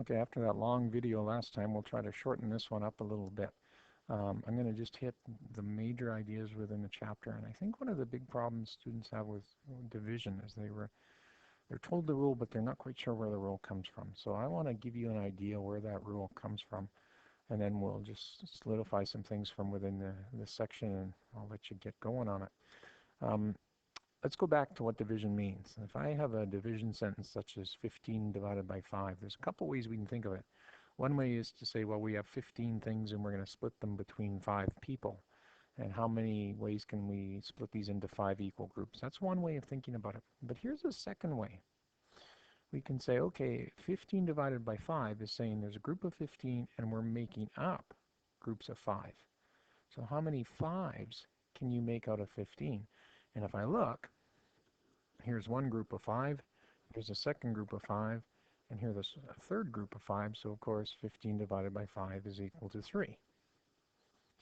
Okay, after that long video last time, we'll try to shorten this one up a little bit. I'm going to just hit the major ideas within the chapter, and I think one of the big problems students have with division is they're told the rule, but they're not quite sure where the rule comes from. So I want to give you an idea where that rule comes from, and then we'll just solidify some things from within the section, and I'll let you get going on it. Let's go back to what division means. If I have a division sentence such as 15 divided by 5, there's a couple ways we can think of it. One way is to say, well, we have 15 things and we're going to split them between 5 people. And how many ways can we split these into 5 equal groups? That's one way of thinking about it. But here's a second way. We can say, okay, 15 divided by 5 is saying there's a group of 15 and we're making up groups of 5. So how many 5s can you make out of 15? And if I look, here's one group of 5, here's a second group of 5, and here's a third group of 5. So of course 15 divided by 5 is equal to 3.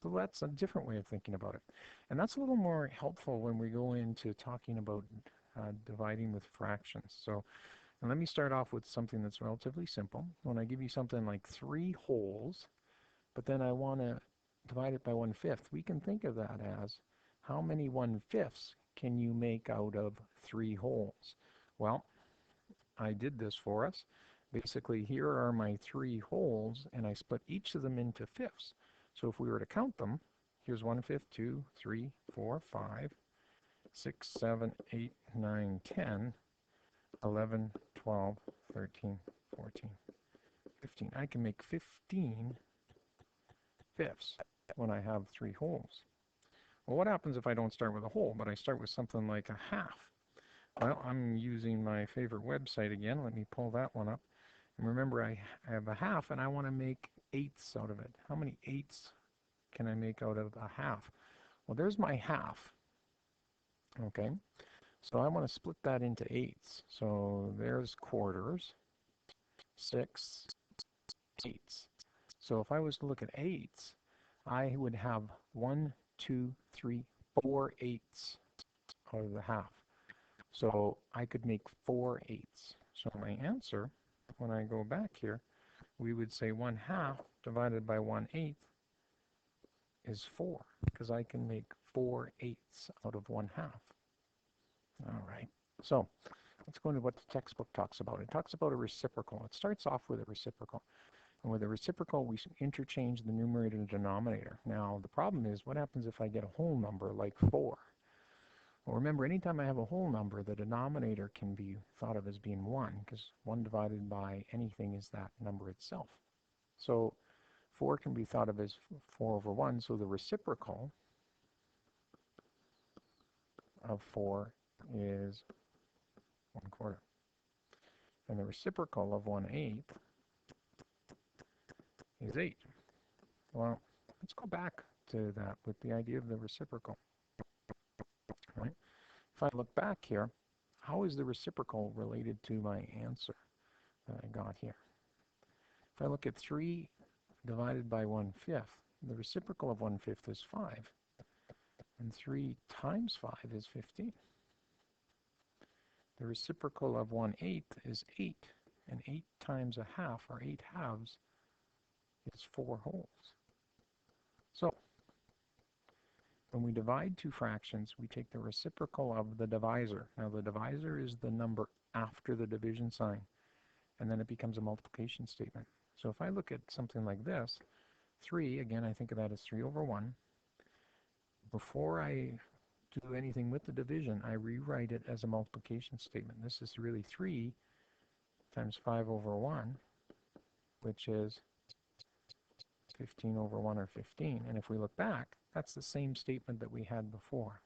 So that's a different way of thinking about it. And that's a little more helpful when we go into talking about dividing with fractions. So and let me start off with something that's relatively simple. When I give you something like 3 wholes, but then I want to divide it by 1/5, we can think of that as how many 1/5s can you make out of 3 wholes? Well, I did this for us. Basically, here are my 3 wholes, and I split each of them into fifths. So if we were to count them, here's 1/5, 2, 3, 4, 5, 6, 7, 8, 9, 10, 11, 12, 13, 14, 15. I can make 15 fifths when I have 3 wholes. Well, what happens if I don't start with a whole, but I start with something like a half? Well, I'm using my favorite website again. Let me pull that one up. And remember, I have a half, and I want to make eighths out of it. How many eighths can I make out of a half? Well, there's my half. Okay, so I want to split that into eighths. So there's quarters, 6, eighths. So if I was to look at eighths, I would have 1, 2, 3, 4 eighths out of the half. So I could make 4 eighths. So my answer, when I go back here, we would say 1/2 divided by 1/8 is 4, because I can make 4 eighths out of 1/2. All right, so let's go into what the textbook talks about. It talks about a reciprocal. It starts off with a reciprocal. And with a reciprocal, we interchange the numerator and denominator. Now, the problem is, what happens if I get a whole number like 4? Well, remember, anytime I have a whole number, the denominator can be thought of as being 1, because 1 divided by anything is that number itself. So 4 can be thought of as 4 over 1, so the reciprocal of 4 is 1/4. And the reciprocal of 1/8 is 8. Well, let's go back to that with the idea of the reciprocal. Right? If I look back here, how is the reciprocal related to my answer that I got here? If I look at 3 divided by 1/5, the reciprocal of 1/5 is 5. And 3 times 5 is 15. The reciprocal of 1/8 is 8. And 8 times a half, or 8 halves, is 4 wholes. So when we divide two fractions, we take the reciprocal of the divisor. Now the divisor is the number after the division sign, and then it becomes a multiplication statement. So if I look at something like this, 3, again, I think of that as 3 over 1. Before I do anything with the division, I rewrite it as a multiplication statement. This is really 3 times 5 over 1, which is 15 over 1, or 15. And if we look back, that's the same statement that we had before,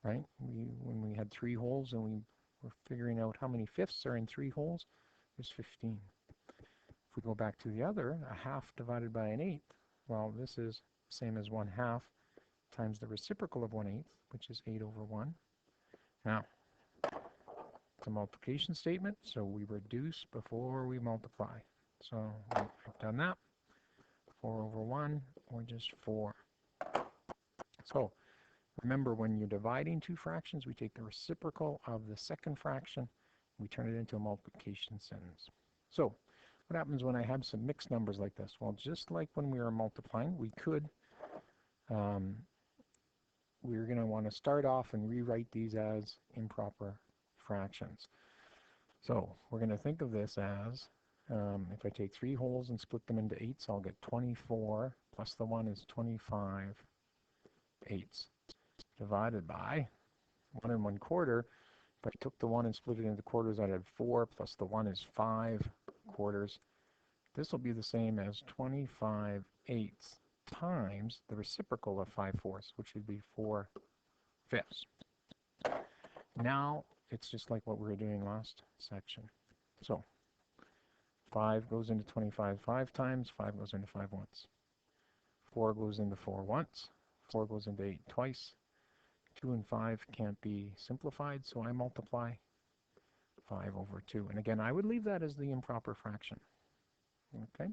right? When we had 3 wholes and we were figuring out how many fifths are in 3 wholes, there's 15. If we go back to the other, a half divided by an eighth, well, this is same as 1/2 times the reciprocal of 1/8, which is 8 over 1. Now, it's a multiplication statement, so we reduce before we multiply. So we've done that. 4 over 1, or just 4. So remember, when you're dividing two fractions, we take the reciprocal of the second fraction, we turn it into a multiplication sentence. So What happens when I have some mixed numbers like this? Well, just like when we were multiplying, um, we're going to want to start off and rewrite these as improper fractions. So we're going to think of this as, if I take 3 wholes and split them into eighths, I'll get 24 plus the 1 is 25 eighths divided by 1 1/4. If I took the 1 and split it into quarters, I'd have 4 plus the 1 is 5 quarters. This will be the same as 25 eighths times the reciprocal of 5 fourths, which would be 4 fifths. Now it's just like what we were doing last section. So 5 goes into 25 5 times, 5 goes into 5 once. 4 goes into 4 once, 4 goes into 8 twice. 2 and 5 can't be simplified, so I multiply 5 over 2. And again, I would leave that as the improper fraction. Okay?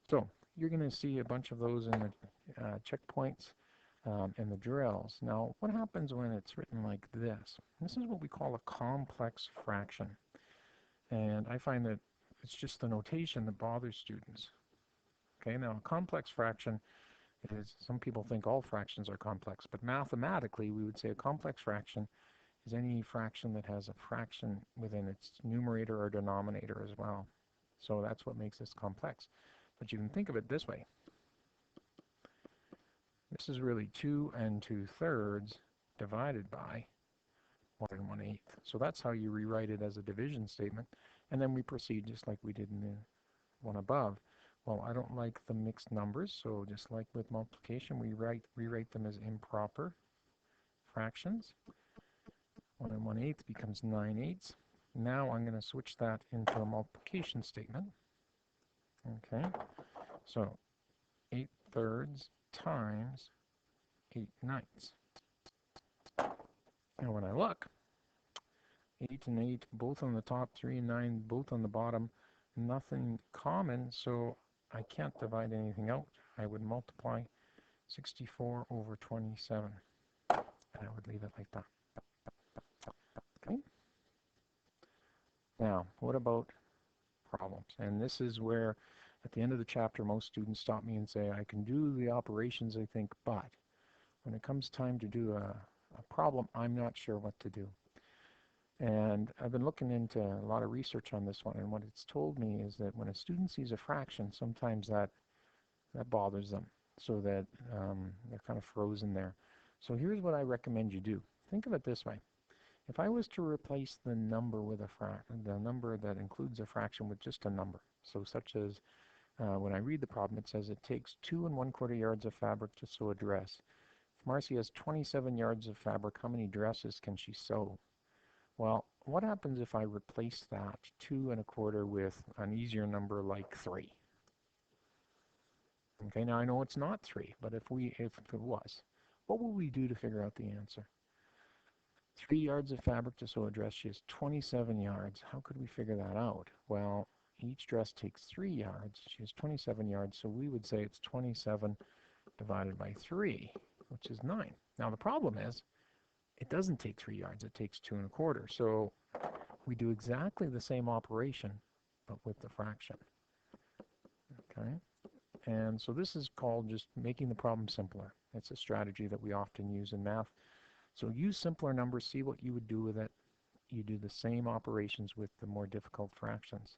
So you're going to see a bunch of those in the checkpoints and the drills. Now, what happens when it's written like this? This is what we call a complex fraction. And I find that it's just the notation that bothers students. Okay, now a complex fraction is, some people think all fractions are complex, but mathematically we would say a complex fraction is any fraction that has a fraction within its numerator or denominator as well. So that's what makes this complex. But you can think of it this way. This is really 2 2/3 divided by 1 1/8. So that's how you rewrite it as a division statement. And then we proceed just like we did in the one above. Well, I don't like the mixed numbers, so just like with multiplication, we rewrite them as improper fractions. 1 1/8 becomes 9 eighths. Now I'm going to switch that into a multiplication statement. Okay, so 8 thirds times 8 ninths. And when I look, 8 and 8 both on the top, 3 and 9 both on the bottom, nothing common, so I can't divide anything out. I would multiply 64 over 27, and I would leave it like that. Okay. Now, what about problems? And this is where, at the end of the chapter, most students stop me and say, I can do the operations, I think, but when it comes time to do a problem, I'm not sure what to do. And I've been looking into a lot of research on this one, and what it's told me is that when a student sees a fraction, sometimes that bothers them, so that they're kind of frozen there. So here's what I recommend you do. Think of it this way. If I was to replace the number with the number that includes a fraction with just a number, so such as when I read the problem, it says it takes 2 1/4 yards of fabric to sew a dress. If Marcy has 27 yards of fabric, how many dresses can she sew? Well, what happens if I replace that 2 1/4 with an easier number like 3? Okay, now I know it's not 3, but if it was, what will we do to figure out the answer? 3 yards of fabric to sew a dress. She has 27 yards. How could we figure that out? Well, each dress takes 3 yards. She has 27 yards, so we would say it's 27 divided by 3, which is 9. Now the problem is, it doesn't take 3 yards. It takes 2 1/4. So we do exactly the same operation, but with the fraction. Okay? And so this is called just making the problem simpler. It's a strategy that we often use in math. So use simpler numbers, see what you would do with it. You do the same operations with the more difficult fractions.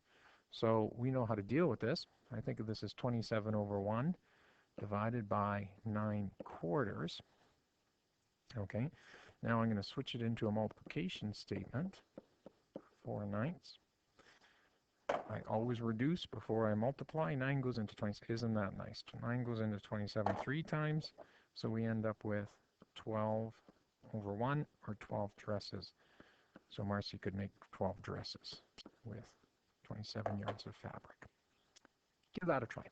So we know how to deal with this. I think of this as 27 over 1 divided by 9 quarters. Okay, now I'm going to switch it into a multiplication statement. 4 ninths. I always reduce before I multiply. 9 goes into 27. Isn't that nice? 9 goes into 27 3 times, so we end up with 12 over 1, or 12 dresses. So Marcy could make 12 dresses with 27 yards of fabric. Give that a try.